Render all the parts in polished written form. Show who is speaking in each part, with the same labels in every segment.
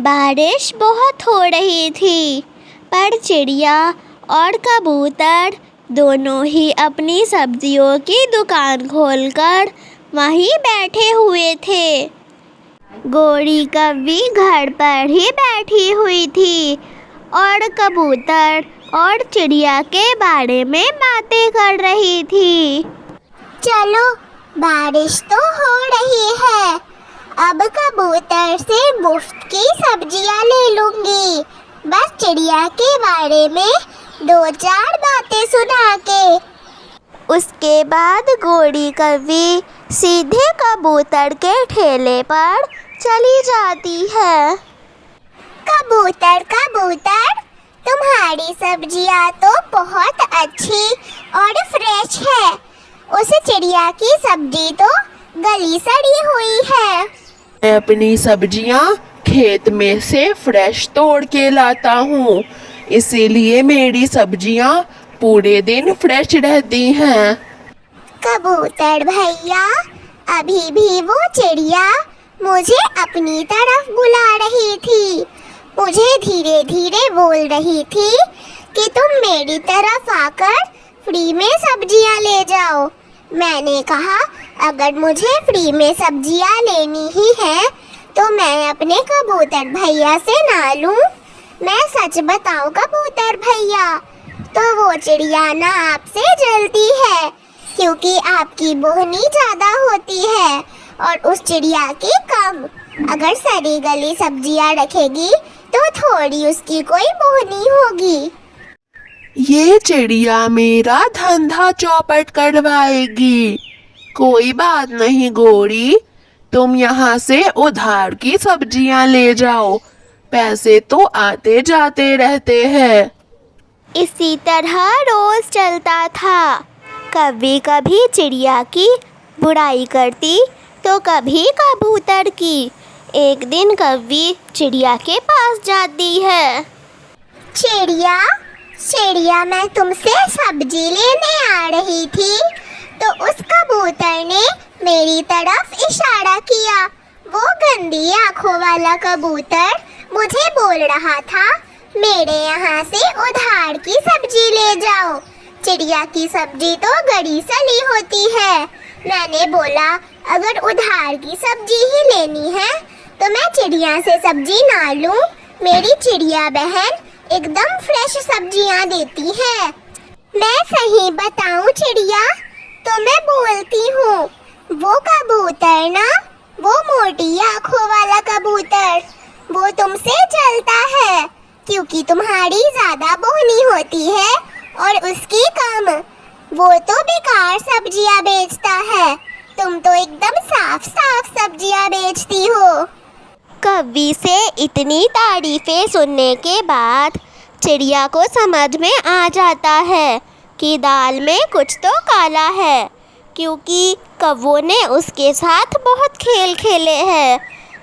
Speaker 1: बारिश बहुत हो रही थी, पर चिड़िया और कबूतर दोनों ही अपनी सब्जियों की दुकान खोलकर वहीं बैठे हुए थे। गोरी कौवी घर पर ही बैठी हुई थी और कबूतर और चिड़िया के बारे में बातें कर रही थी।
Speaker 2: चलो, बारिश तो हो रही है, अब कबूतर से मुफ्त की सब्जियां ले लूंगी, बस चिड़िया के बारे में 2-4 बातें सुना के।
Speaker 1: उसके बाद गोरी कौवी सीधे कबूतर के ठेले पर चली जाती है।
Speaker 2: कबूतर कबूतर, तुम्हारी सब्जियां तो बहुत अच्छी और फ्रेश है। उस चिड़िया की सब्जी तो गली सड़ी हुई है।
Speaker 3: मैं अपनी सब्जियां खेत में से फ्रेश तोड़ के लाता हूँ, इसीलिए मेरी सब्जियां पूरे दिन फ्रेश रहती हैं।
Speaker 2: कबूतर भैया, अभी भी वो चिड़िया मुझे अपनी तरफ बुला रही थी, मुझे धीरे धीरे बोल रही थी कि तुम मेरी तरफ आकर फ्री में सब्जियां ले जाओ। मैंने कहा, अगर मुझे फ्री में सब्जियां लेनी ही है तो मैं अपने कबूतर भैया से ना लूं। मैं सच बताऊं कबूतर भैया, तो वो चिड़िया ना आपसे जलती है, क्योंकि आपकी बोहनी ज्यादा होती है और उस चिड़िया की कम। अगर सड़ी गली सब्जियां रखेगी तो थोड़ी उसकी कोई बोहनी होगी।
Speaker 3: ये चिड़िया मेरा धंधा चौपट करवाएगी। कोई बात नहीं गोरी, तुम यहाँ से उधार की सब्जियां ले जाओ, पैसे तो आते जाते रहते हैं।
Speaker 1: इसी तरह रोज चलता था। कभी कभी चिड़िया की बुराई करती तो कभी कबूतर की। एक दिन कौवी चिड़िया के पास जाती है।
Speaker 2: चिड़िया चिड़िया, मैं तुमसे सब्जी लेने आ रही थी तो उस कबूतर ने मेरी तरफ इशारा किया। वो गंदी आंखों वाला कबूतर मुझे बोल रहा था, मेरे यहाँ से उधार की सब्जी ले जाओ, चिड़िया की सब्जी तो गली सली होती है। मैंने बोला, अगर उधार की सब्जी ही लेनी है तो मैं चिड़िया से सब्जी ना लूं, मेरी चिड़िया बहन एकदम फ्रेश सब्जियां देती है। मैं सही बताऊं चिड़िया, तो मैं बोलती हूँ, वो कबूतर ना, वो मोटी आंखों वाला कबूतर, वो तुमसे जलता है क्योंकि तुम्हारी ज्यादा बोहनी होती है और उसकी कम। वो तो बेकार सब्जियां बेचता है, तुम तो एकदम साफ साफ सब्जियां बेचती हो।
Speaker 1: कौवी से इतनी तारीफें सुनने के बाद चिड़िया को समझ में आ जाता है कि दाल में कुछ तो काला है, क्योंकि कौवों ने उसके साथ बहुत खेल खेले हैं।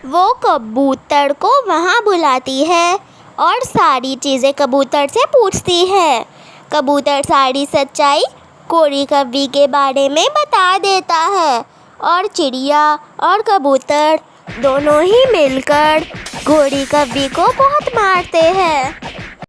Speaker 1: वो कबूतर को वहाँ बुलाती है और सारी चीज़ें कबूतर से पूछती है। कबूतर सारी सच्चाई गोरी कौवी के बारे में बता देता है और चिड़िया और कबूतर दोनों ही मिलकर गोरी कौवी को बहुत मारते हैं।